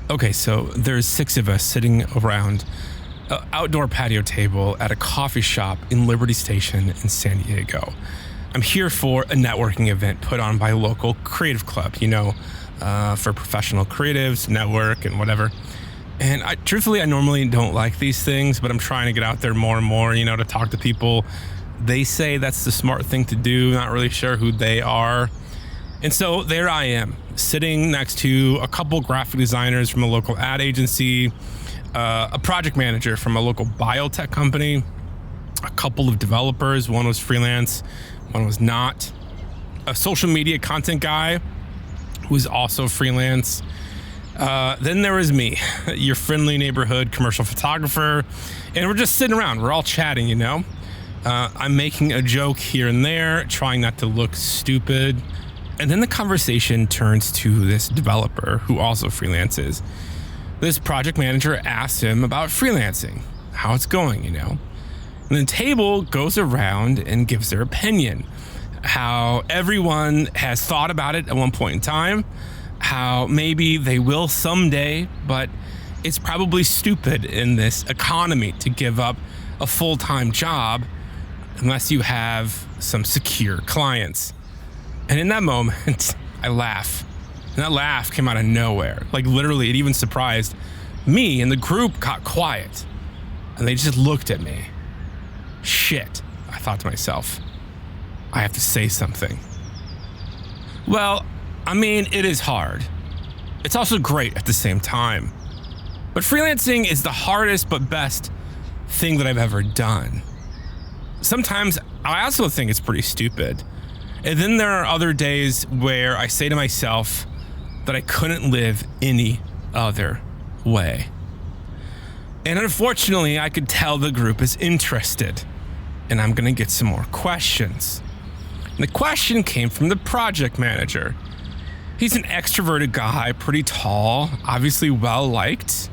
Okay, so there's 6 of us sitting around an outdoor patio table at a coffee shop in Liberty Station in San Diego. I'm here for a networking event put on by a local creative club, for professional creatives, network, and whatever. And truthfully, I normally don't like these things, but I'm trying to get out there more and more, to talk to people. They say that's the smart thing to do, not really sure who they are. And so there I am, sitting next to a couple graphic designers from a local ad agency, a project manager from a local biotech company, a couple of developers. One was freelance, one was not. A social media content guy who was also freelance. Then there was me, your friendly neighborhood commercial photographer. And we're just sitting around. We're all chatting, I'm making a joke here and there, trying not to look stupid. And then the conversation turns to this developer who also freelances. This project manager asks him about freelancing, how it's going, And the table goes around and gives their opinion, how everyone has thought about it at one point in time, how maybe they will someday, but it's probably stupid in this economy to give up a full-time job unless you have some secure clients. And in that moment, I laugh. And that laugh came out of nowhere. Like literally, it even surprised me, and the group got quiet. And they just looked at me. Shit, I thought to myself. I have to say something. Well, it is hard. It's also great at the same time. But freelancing is the hardest but best thing that I've ever done. Sometimes I also think it's pretty stupid. And then there are other days where I say to myself that I couldn't live any other way. And unfortunately, I could tell the group is interested, and I'm gonna get some more questions. And the question came from the project manager. He's an extroverted guy, pretty tall, obviously well-liked,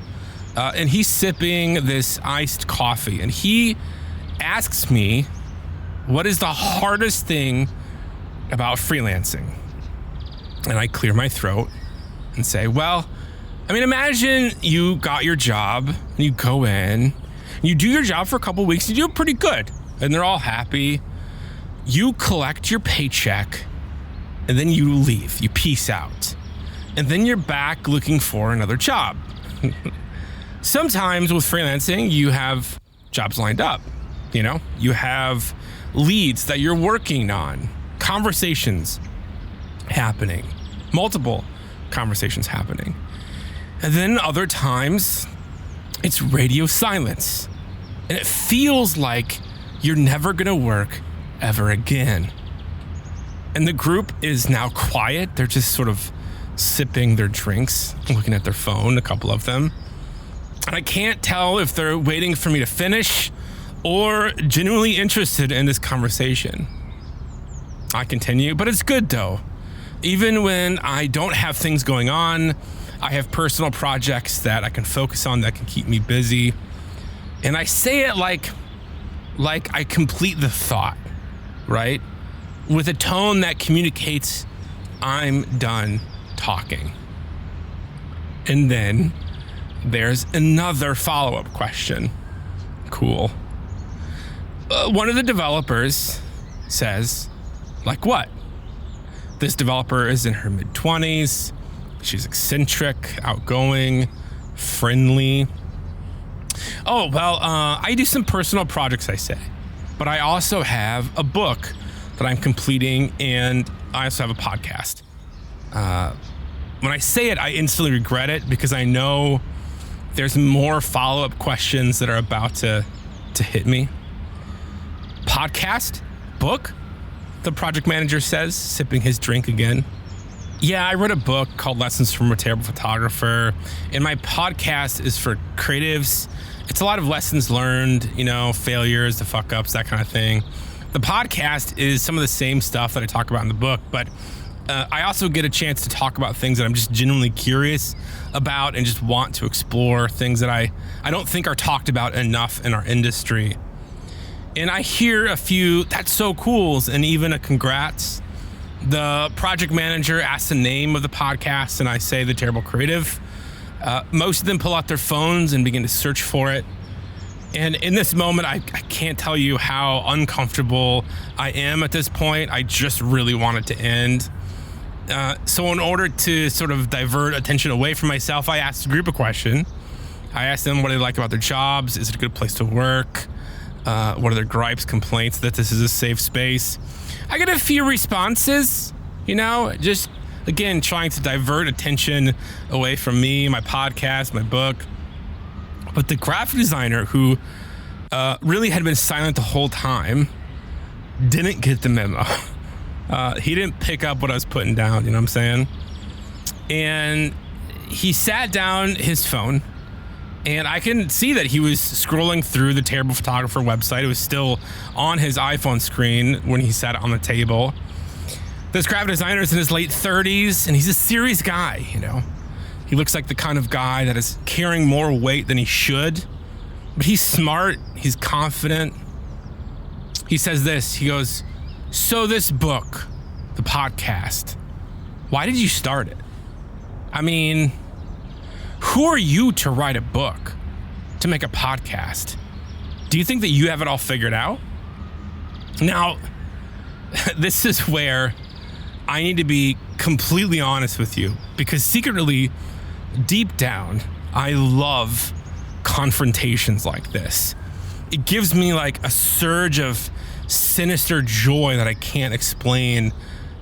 and he's sipping this iced coffee. And he asks me, what is the hardest thing about freelancing? And I clear my throat and say, well, imagine you got your job and you go in, you do your job for a couple weeks, you do it pretty good, and they're all happy. You collect your paycheck, and then you leave, you peace out. And then you're back looking for another job. Sometimes with freelancing, you have jobs lined up. You have leads that you're working on, conversations happening, multiple conversations happening. And then other times, it's radio silence. And it feels like you're never gonna work ever again. And the group is now quiet. They're just sort of sipping their drinks, looking at their phone, a couple of them. And I can't tell if they're waiting for me to finish or genuinely interested in this conversation. I continue, but it's good though. Even when I don't have things going on, I have personal projects that I can focus on that can keep me busy. And I say it like I complete the thought, right? With a tone that communicates I'm done talking. And then there's another follow-up question. Cool. One of the developers says, like what? This developer is in her mid-20s. She's eccentric, outgoing, friendly. Oh, well, I do some personal projects, I say. But I also have a book that I'm completing, and I also have a podcast. When I say it, I instantly regret it because I know there's more follow-up questions that are about to hit me. Podcast? Book? The project manager says, sipping his drink again. Yeah, I wrote a book called Lessons from a Terrible Photographer, and my podcast is for creatives. It's a lot of lessons learned, failures, the fuck-ups, that kind of thing. The podcast is some of the same stuff that I talk about in the book, but I also get a chance to talk about things that I'm just genuinely curious about and just want to explore, things that I don't think are talked about enough in our industry. And I hear a few, that's so cool, and even a congrats. The project manager asks the name of the podcast, and I say The Terrible Creative. Most of them pull out their phones and begin to search for it. And in this moment, I can't tell you how uncomfortable I am at this point. I just really want it to end. So in order to sort of divert attention away from myself, I asked the group a question. I asked them what they like about their jobs. Is it a good place to work? What are their gripes, complaints, that this is a safe space? I got a few responses, just, again, trying to divert attention away from me, my podcast, my book. But the graphic designer who really had been silent the whole time didn't get the memo. He didn't pick up what I was putting down, you know what I'm saying? And he sat down his phone, and I can see that he was scrolling through the Terrible Photographer website. It was still on his iPhone screen when he sat on the table. This graphic designer is in his late 30s, and he's a serious guy, He looks like the kind of guy that is carrying more weight than he should, but he's smart, he's confident. He says this, he goes, "So this book, the podcast, why did you start it? I mean, who are you to write a book, to make a podcast? Do you think that you have it all figured out?" Now, this is where I need to be completely honest with you, because secretly, deep down, I love confrontations like this. It gives me like a surge of sinister joy that I can't explain,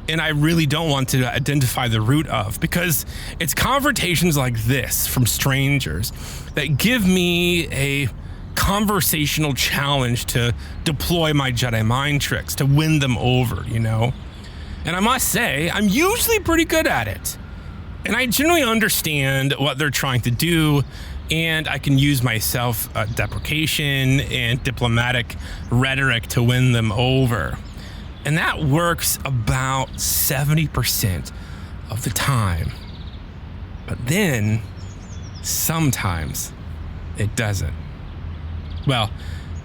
and I really don't want to identify the root of, because it's confrontations like this from strangers that give me a conversational challenge to deploy my Jedi mind tricks, to win them over, And I must say, I'm usually pretty good at it. And I generally understand what they're trying to do, and I can use my self-deprecation and diplomatic rhetoric to win them over. And that works about 70% of the time. But then, sometimes, it doesn't. Well,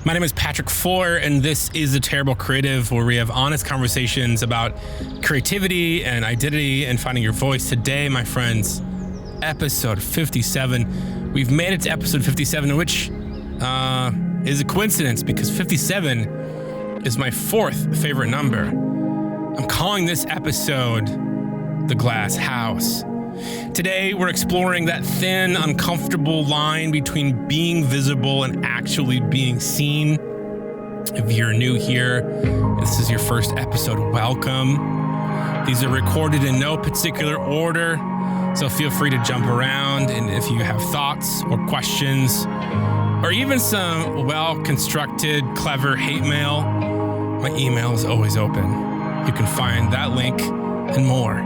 my name is Patrick Foyer, and this is The Terrible Creative, where we have honest conversations about creativity and identity and finding your voice. Today, my friends, episode 57. We've made it to episode 57, which is a coincidence because 57 is my fourth favorite number. I'm calling this episode The Glass House. Today, we're exploring that thin, uncomfortable line between being visible and actually being seen. If you're new here, this is your first episode, welcome. These are recorded in no particular order, so feel free to jump around. And if you have thoughts or questions, or even some well-constructed, clever hate mail, my email is always open. You can find that link and more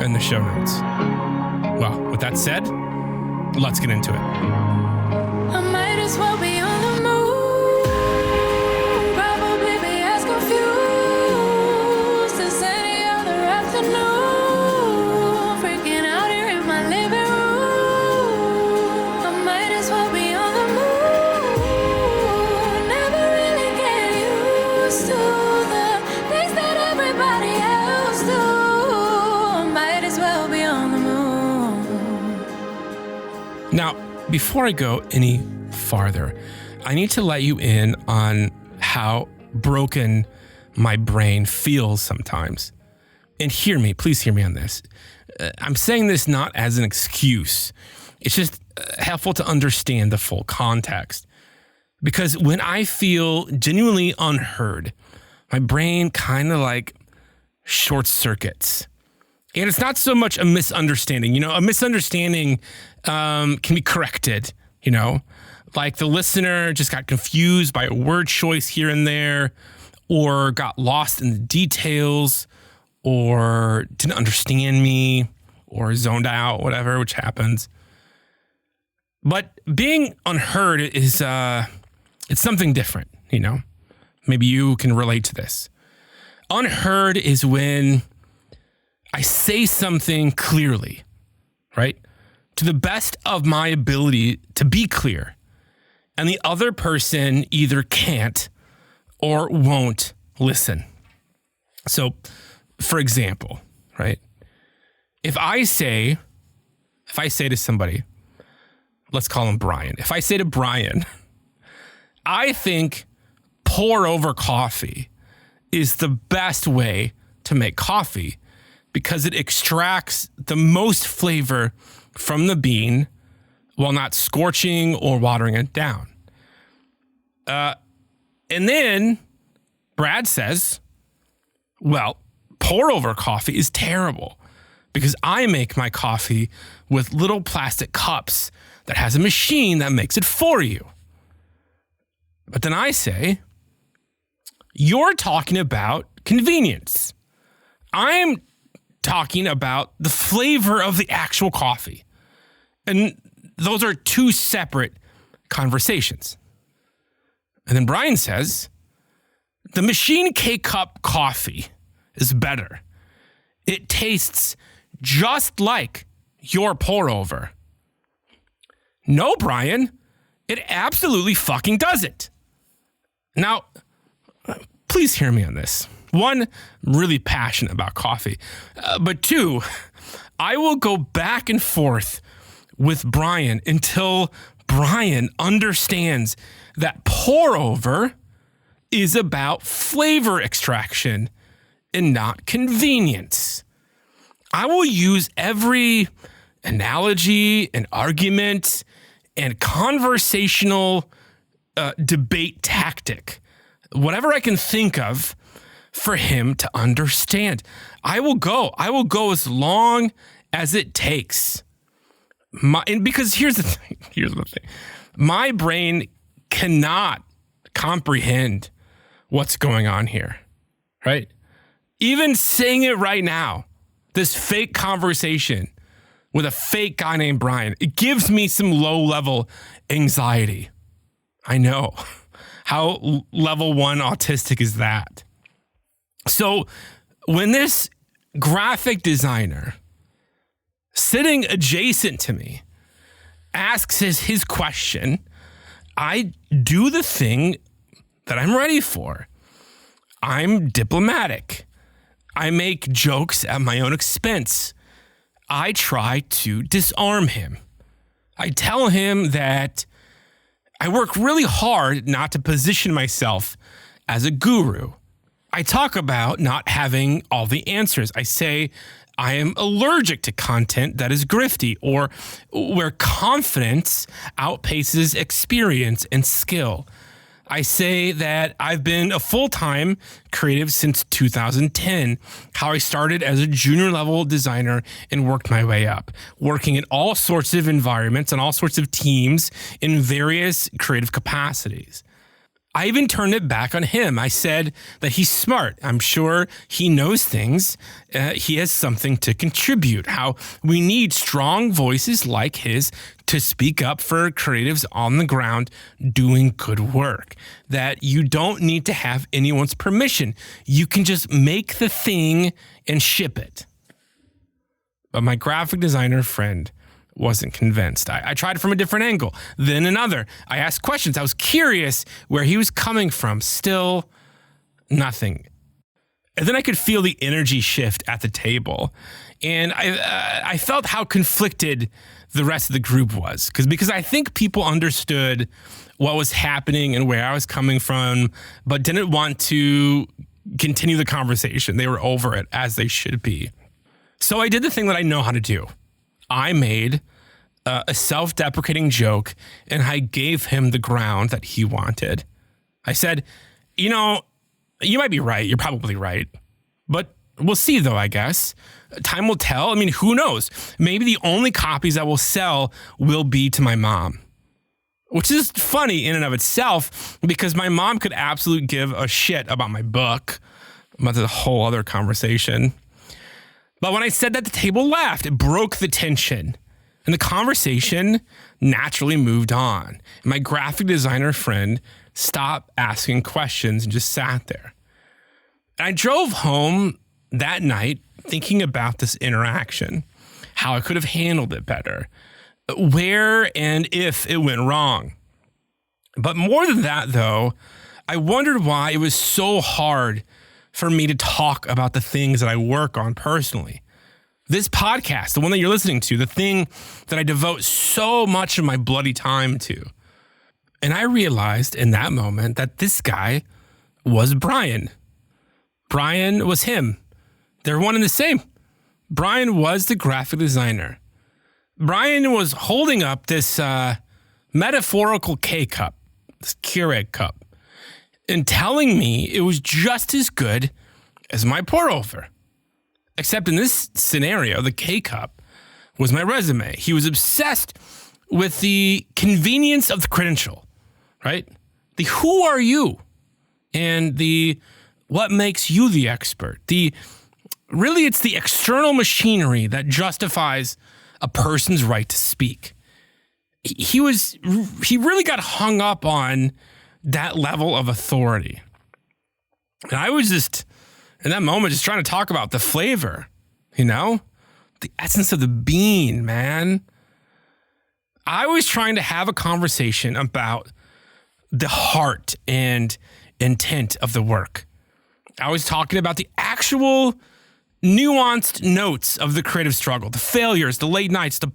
in the show notes. Well, with that said, let's get into it. I might as well be on the moon, probably be as confused as any other afternoon, freaking out here in my living room. I might as well be on the moon, never really get used to the things that everybody else do. I might as well be on the moon. Now, before I go any farther, I need to let you in on how broken my brain feels sometimes. And hear me, please hear me on this. I'm saying this not as an excuse. It's just helpful to understand the full context. Because when I feel genuinely unheard, my brain kind of like short circuits. And it's not so much a misunderstanding. A misunderstanding can be corrected, Like the listener just got confused by a word choice here and there, or got lost in the details, or didn't understand me, or zoned out, whatever, which happens. But being unheard is it's something different, Maybe you can relate to this. Unheard is when I say something clearly, right? To the best of my ability to be clear. And the other person either can't or won't listen. So, for example, right? If I say to somebody, let's call him Brian. If I say to Brian, I think pour over coffee is the best way to make coffee because it extracts the most flavor from the bean while not scorching or watering it down. And then Brad says, well, pour over coffee is terrible because I make my coffee with little plastic cups that has a machine that makes it for you. But then I say, you're talking about convenience. I'm talking about the flavor of the actual coffee. And those are two separate conversations. And then Brian says, the machine K-Cup coffee is better. It tastes just like your pour over. No, Brian, it absolutely fucking doesn't. Now, please hear me on this. One, I'm really passionate about coffee. But two, I will go back and forth with Brian until Brian understands that pour over is about flavor extraction and not convenience. I will use every analogy and argument and conversational debate tactic, whatever I can think of for him to understand. I will go as long as it takes. Because here's the thing. My brain cannot comprehend what's going on here, right? Even saying it right now, this fake conversation with a fake guy named Brian, it gives me some low-level anxiety. I know. How level 1 autistic is that? So when this graphic designer sitting adjacent to me asks his question, I do the thing that I'm ready for. I'm diplomatic. I make jokes at my own expense. I try to disarm him. I tell him that I work really hard not to position myself as a guru. I talk about not having all the answers. I say I am allergic to content that is grifty or where confidence outpaces experience and skill. I say that I've been a full-time creative since 2010, how I started as a junior level designer and worked my way up, working in all sorts of environments and all sorts of teams in various creative capacities. I even turned it back on him. I said that he's smart. I'm sure he knows things. He has something to contribute. How we need strong voices like his to speak up for creatives on the ground doing good work. That you don't need to have anyone's permission. You can just make the thing and ship it. But my graphic designer friend wasn't convinced. I tried from a different angle, then another. I asked questions. I was curious where he was coming from. Still nothing. And then I could feel the energy shift at the table. And I felt how conflicted the rest of the group was. Because I think people understood what was happening and where I was coming from, but didn't want to continue the conversation. They were over it, as they should be. So I did the thing that I know how to do. I made a self-deprecating joke and I gave him the ground that he wanted. I said, you might be right. You're probably right. But we'll see though, I guess. Time will tell. I mean, who knows? Maybe the only copies that will sell will be to my mom. Which is funny in and of itself because my mom could absolutely give a shit about my book. That's a whole other conversation. But when I said that, the table laughed. It broke the tension. And the conversation naturally moved on. And my graphic designer friend stopped asking questions and just sat there. And I drove home that night thinking about this interaction, how I could have handled it better, where and if it went wrong. But more than that, though, I wondered why it was so hard for me to talk about the things that I work on personally. This podcast, the one that you're listening to, the thing that I devote so much of my bloody time to. And I realized in that moment that this guy was Brian. Brian was him. They're one and the same. Brian was the graphic designer. Brian was holding up this metaphorical K-cup, this Keurig cup, and telling me it was just as good as my pour-over. Except in this scenario, the K-cup was my resume. He was obsessed with the convenience of the credential, right? The who are you and the what makes you the expert. Really, it's the external machinery that justifies a person's right to speak. He really got hung up on that level of authority. And I was just, in that moment, just trying to talk about the flavor, the essence of the bean, man. I was trying to have a conversation about the heart and intent of the work. I was talking about the actual nuanced notes of the creative struggle, the failures, the late nights, the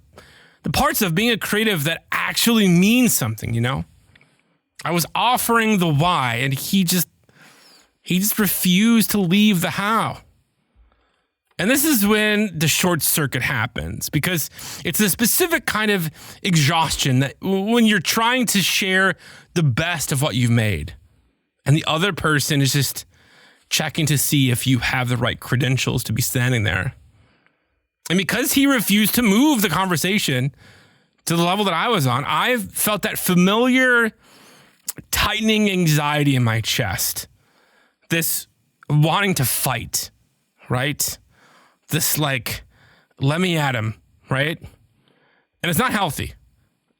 parts of being a creative that actually means something, I was offering the why, and he just refused to leave the how. And this is when the short circuit happens, because it's a specific kind of exhaustion that when you're trying to share the best of what you've made, and the other person is just checking to see if you have the right credentials to be standing there. And because he refused to move the conversation to the level that I was on, I felt that familiar tightening anxiety in my chest. This wanting to fight, right? This let me at him, right? And it's not healthy.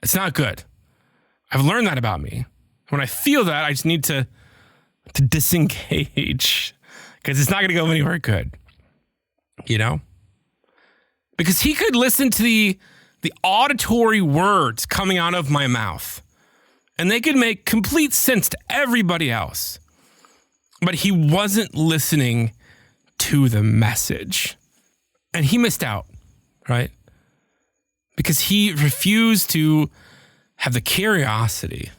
It's not good. I've learned that about me. When I feel that, I just need to disengage, because it's not going to go anywhere good, Because he could listen to the auditory words coming out of my mouth, and they could make complete sense to everybody else. But he wasn't listening to the message. And he missed out, right? Because he refused to have the curiosity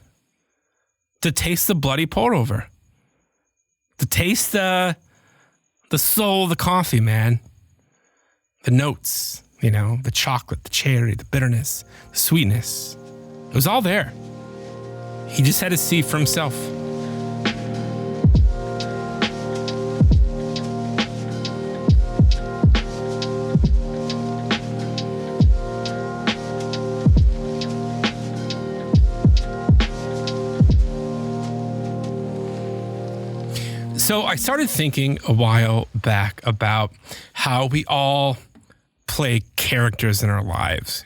to taste the bloody pour-over. To taste the soul of the coffee, man. The notes, the chocolate, the cherry, the bitterness, the sweetness. It was all there. He just had to see for himself. So I started thinking a while back about how we all play characters in our lives,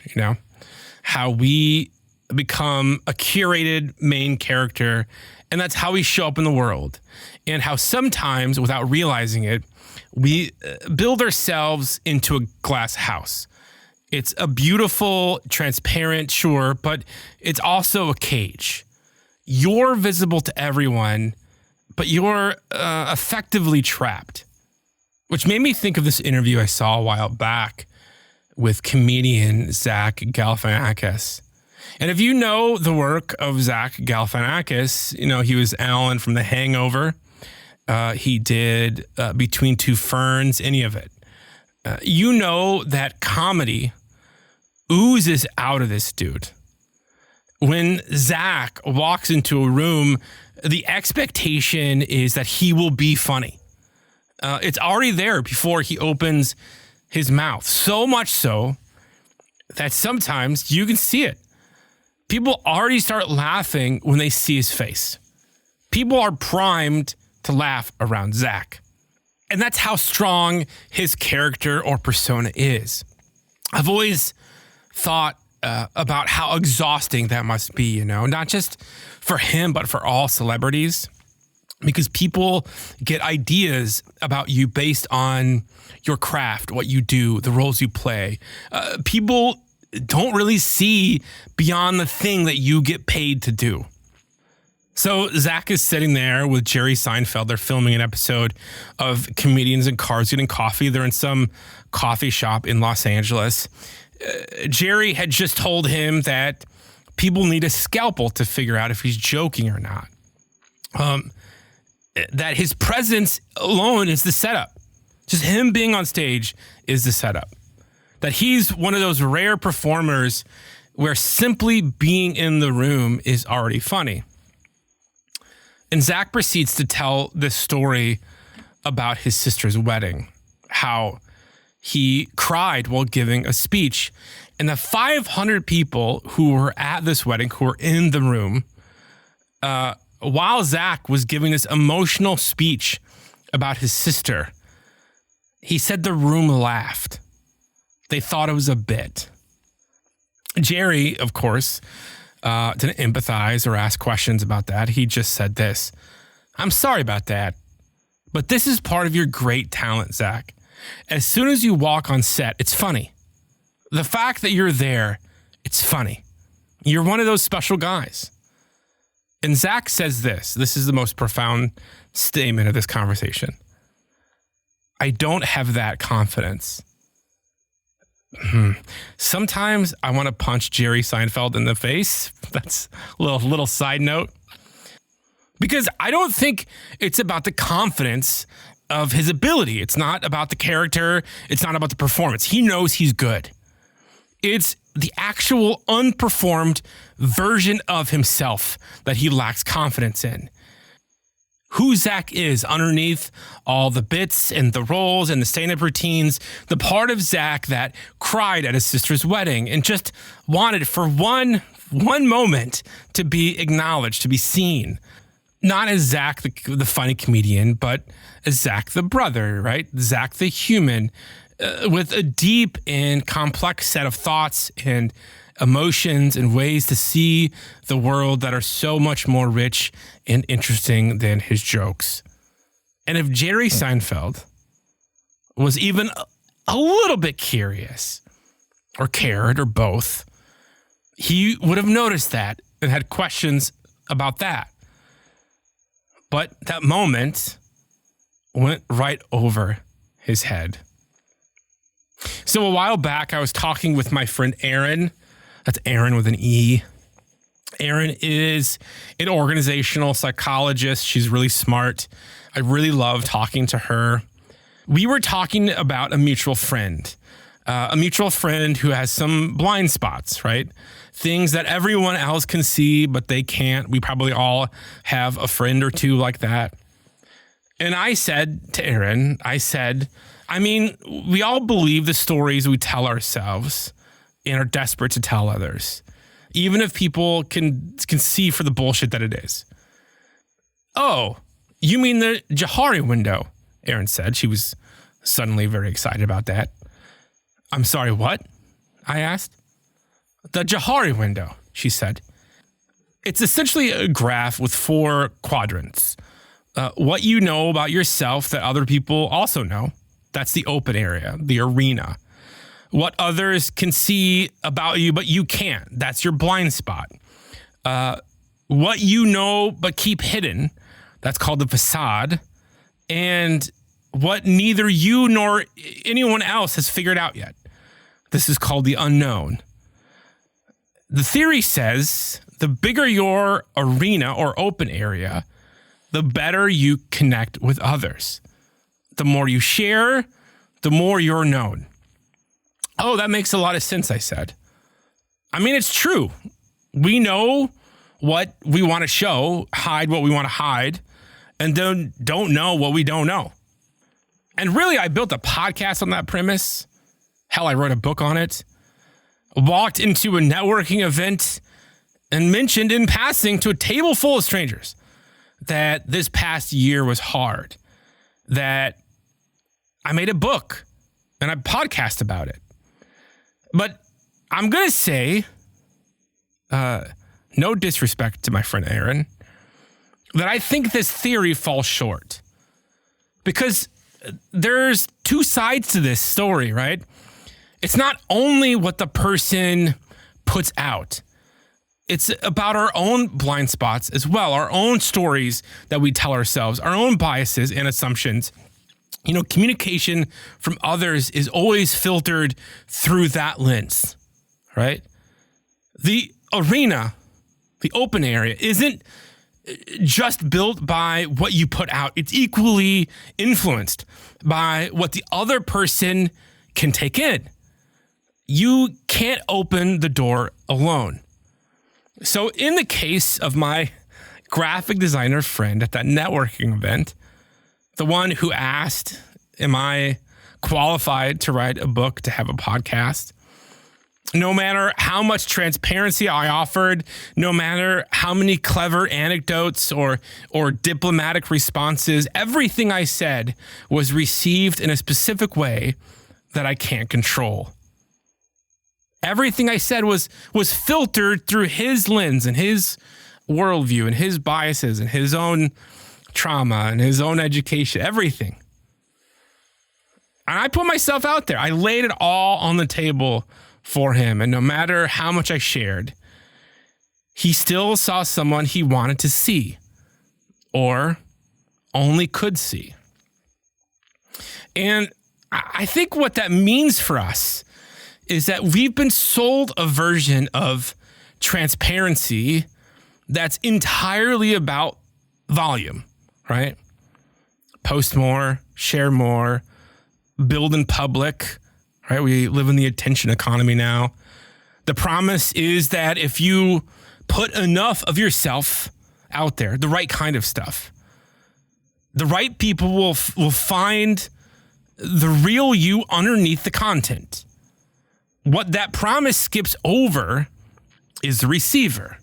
how we become a curated main character, and that's how we show up in the world, and how sometimes, without realizing it, we build ourselves into a glass house. It's a beautiful, transparent, sure, but it's also a cage. You're visible to everyone, but you're effectively trapped, which made me think of this interview I saw a while back with comedian Zach Galifianakis. And if you know the work of Zach Galifianakis, he was Alan from The Hangover. He did Between Two Ferns, any of it. You know that comedy oozes out of this dude. When Zach walks into a room, the expectation is that he will be funny. It's already there before he opens his mouth. So much so that sometimes you can see it. People already start laughing when they see his face. People are primed to laugh around Zach. And that's how strong his character or persona is. I've always thought about how exhausting that must be, not just for him, but for all celebrities, because people get ideas about you based on your craft, what you do, the roles you play. People don't really see beyond the thing that you get paid to do. So Zach is sitting there with Jerry Seinfeld. They're filming an episode of Comedians in Cars Getting Coffee. They're in some coffee shop in Los Angeles. Jerry had just told him that people need a scalpel to figure out if he's joking or not. That his presence alone is the setup. Just him being on stage is the setup. That he's one of those rare performers where simply being in the room is already funny. And Zach proceeds to tell this story about his sister's wedding, how he cried while giving a speech. And the 500 people who were at this wedding, who were in the room, while Zach was giving this emotional speech about his sister, he said the room laughed. They thought it was a bit. Jerry, of course, didn't empathize or ask questions about that. He just said this: "I'm sorry about that, but this is part of your great talent, Zach. As soon as you walk on set, it's funny. The fact that you're there, it's funny. You're one of those special guys." And Zach says this. This is the most profound statement of this conversation. "I don't have that confidence." Sometimes I want to punch Jerry Seinfeld in the face. That's a little side note. Because I don't think it's about the confidence of his ability. It's not about the character. It's not about the performance. He knows he's good. It's the actual unperformed version of himself that he lacks confidence in. Who Zach is underneath all the bits and the roles and the stand-up routines, the part of Zach that cried at his sister's wedding and just wanted for one moment to be acknowledged, to be seen. Not as Zach, the funny comedian, but as Zach the brother, right? Zach the human, with a deep and complex set of thoughts and emotions and ways to see the world that are so much more rich and interesting than his jokes. And if Jerry Seinfeld was even a little bit curious or cared or both, he would have noticed that and had questions about that. But that moment went right over his head. So a while back, I was talking with my friend Erin. That's Aaron with an E. Erin is an organizational psychologist. She's really smart. I really love talking to her. We were talking about a mutual friend who has some blind spots, right? Things that everyone else can see, but they can't. We probably all have a friend or two like that. And I said to Erin, we all believe the stories we tell ourselves and are desperate to tell others, even if people can see for the bullshit that it is. "Oh, you mean the Johari Window?" Erin said. She was suddenly very excited about that. "I'm sorry, what?" I asked. "The Johari Window," she said. "It's essentially a graph with 4 quadrants. What you know about yourself that other people also know. That's the open area, the arena. What others can see about you, but you can't. That's your blind spot. What you know, but keep hidden. That's called the facade. And what neither you nor anyone else has figured out yet. This is called the unknown. The theory says the bigger your arena or open area, the better you connect with others. The more you share, the more you're known." "Oh, that makes a lot of sense," I said. It's true. We know what we want to show, hide what we want to hide, and then don't know what we don't know. And really, I built a podcast on that premise. Hell, I wrote a book on it. Walked into a networking event and mentioned in passing to a table full of strangers that this past year was hard, that I made a book and I podcast about it. But I'm going to say, no disrespect to my friend Erin, that I think this theory falls short. Because there's 2 sides to this story, right? It's not only what the person puts out. it's about our own blind spots as well, our own stories that we tell ourselves, our own biases and assumptions. Communication from others is always filtered through that lens, right? The arena, the open area, isn't just built by what you put out. It's equally influenced by what the other person can take in. You can't open the door alone. So in the case of my graphic designer friend at that networking event, the one who asked, am I qualified to write a book, to have a podcast? No matter how much transparency I offered, no matter how many clever anecdotes or diplomatic responses, everything I said was received in a specific way that I can't control. Everything I said was filtered through his lens and his worldview and his biases and his own trauma and his own education, everything. And I put myself out there. I laid it all on the table for him. And no matter how much I shared, he still saw someone he wanted to see or only could see. And I think what that means for us is that we've been sold a version of transparency that's entirely about volume, right? Post more, share more, build in public, right? We live in the attention economy now. The promise is that if you put enough of yourself out there, the right kind of stuff, the right people will find the real you underneath the content. What that promise skips over is the receiver.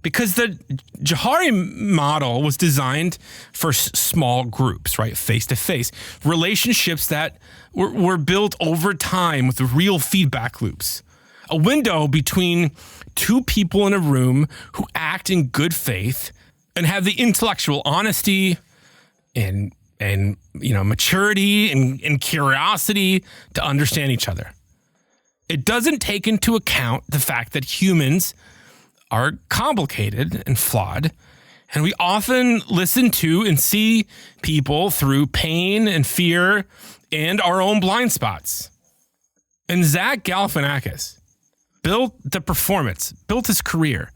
Because the Johari model was designed for small groups, right? Face-to-face. Relationships that were built over time with real feedback loops. A window between two people in a room who act in good faith and have the intellectual honesty and maturity and curiosity to understand each other. It doesn't take into account the fact that humans are complicated and flawed, and we often listen to and see people through pain and fear and our own blind spots. And Zach Galifianakis built the performance, built his career,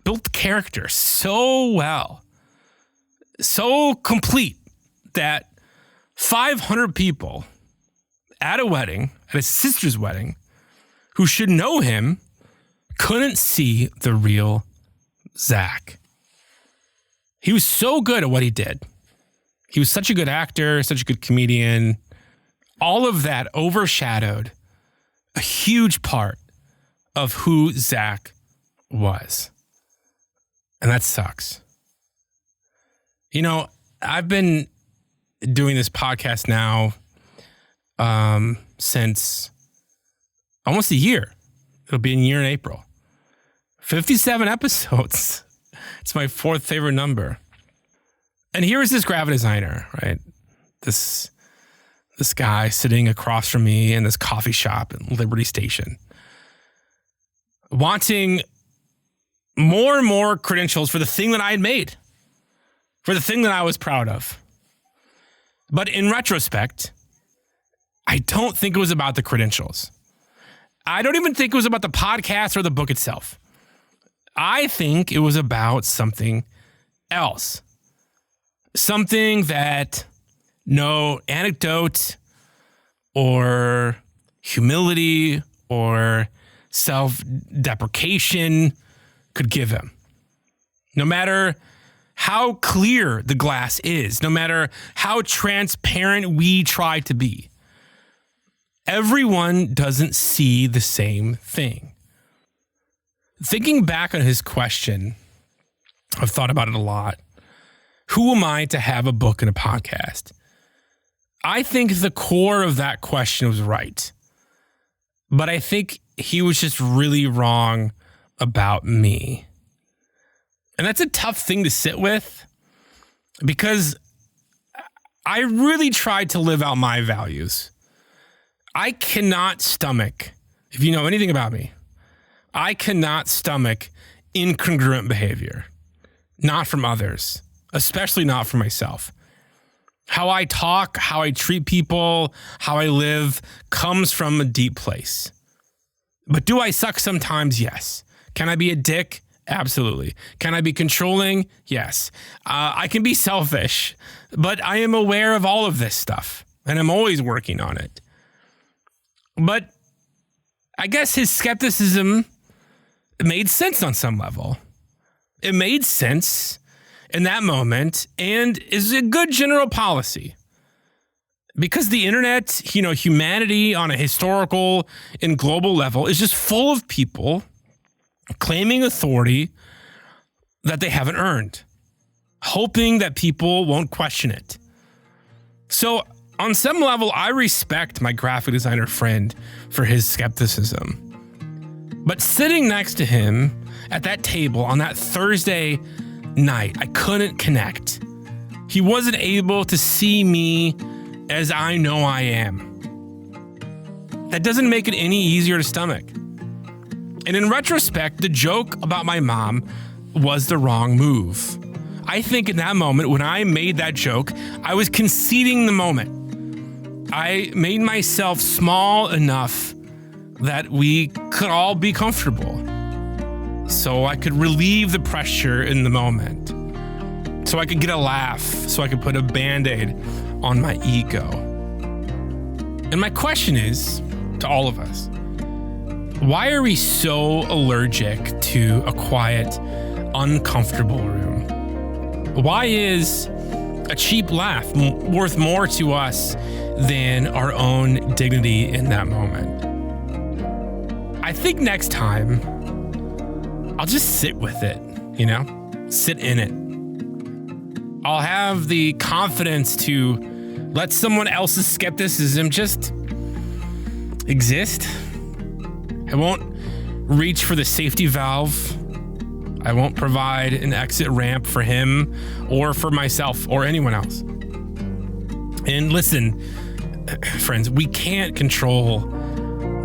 built the character so well, so complete that 500 people at a wedding, at his sister's wedding, who should know him, couldn't see the real Zach. He was so good at what he did. He was such a good actor, such a good comedian. All of that overshadowed a huge part of who Zach was. And that sucks. I've been doing this podcast now since almost a year. It'll be a year in April. 57 episodes. It's my fourth favorite number. And here is this graphic designer, right? This guy sitting across from me in this coffee shop in Liberty Station, wanting more and more credentials for the thing that I had made, for the thing that I was proud of. But in retrospect, I don't think it was about the credentials. I don't even think it was about the podcast or the book itself. I think it was about something else. Something that no anecdote or humility or self-deprecation could give him. No matter how clear the glass is, no matter how transparent we try to be, everyone doesn't see the same thing. Thinking back on his question, I've thought about it a lot. Who am I to have a book and a podcast? I think the core of that question was right. But I think he was just really wrong about me. And that's a tough thing to sit with because I really tried to live out my values. I cannot stomach, if you know anything about me, I cannot stomach incongruent behavior, not from others, especially not from myself. How I talk, how I treat people, how I live comes from a deep place. But do I suck sometimes? Yes. Can I be a dick? Absolutely. Can I be controlling? Yes. I can be selfish, but I am aware of all of this stuff, and I'm always working on it. But I guess his skepticism made sense on some level. It made sense in that moment and is a good general policy. Because the internet, humanity on a historical and global level is just full of people claiming authority that they haven't earned, hoping that people won't question it. So on some level, I respect my graphic designer friend for his skepticism. But sitting next to him at that table on that Thursday night, I couldn't connect. He wasn't able to see me as I know I am. That doesn't make it any easier to stomach. And in retrospect, the joke about my mom was the wrong move. I think in that moment, when I made that joke, I was conceding the moment. I made myself small enough that we could all be comfortable, so I could relieve the pressure in the moment, so I could get a laugh, so I could put a Band-Aid on my ego. And my question is, to all of us, why are we so allergic to a quiet, uncomfortable room? Why is a cheap laugh worth more to us than our own dignity in that moment? I think next time, I'll just sit with it, sit in it. I'll have the confidence to let someone else's skepticism just exist. I won't reach for the safety valve. I won't provide an exit ramp for him or for myself or anyone else. And listen, friends, we can't control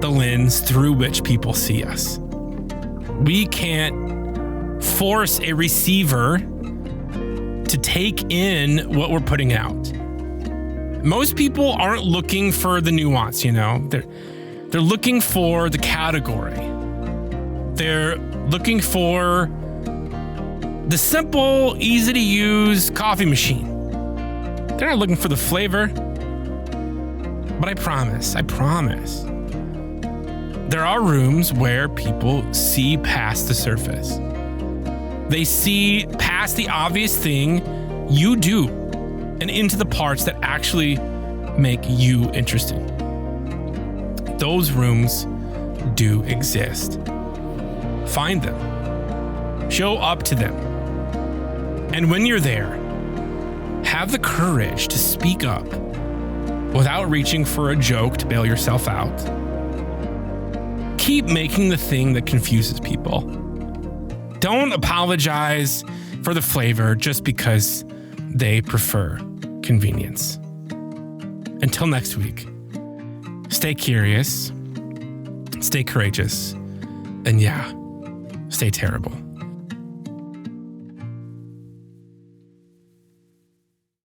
the lens through which people see us. We can't force a receiver to take in what we're putting out. Most people aren't looking for the nuance, They're looking for the category. They're looking for the simple, easy to use coffee machine. They're not looking for the flavor. But I promise, there are rooms where people see past the surface. They see past the obvious thing you do and into the parts that actually make you interesting. Those rooms do exist. Find them. Show up to them. And when you're there, have the courage to speak up without reaching for a joke to bail yourself out. Keep making the thing that confuses people. Don't apologize for the flavor just because they prefer convenience. Until next week, stay curious, stay courageous, and stay terrible.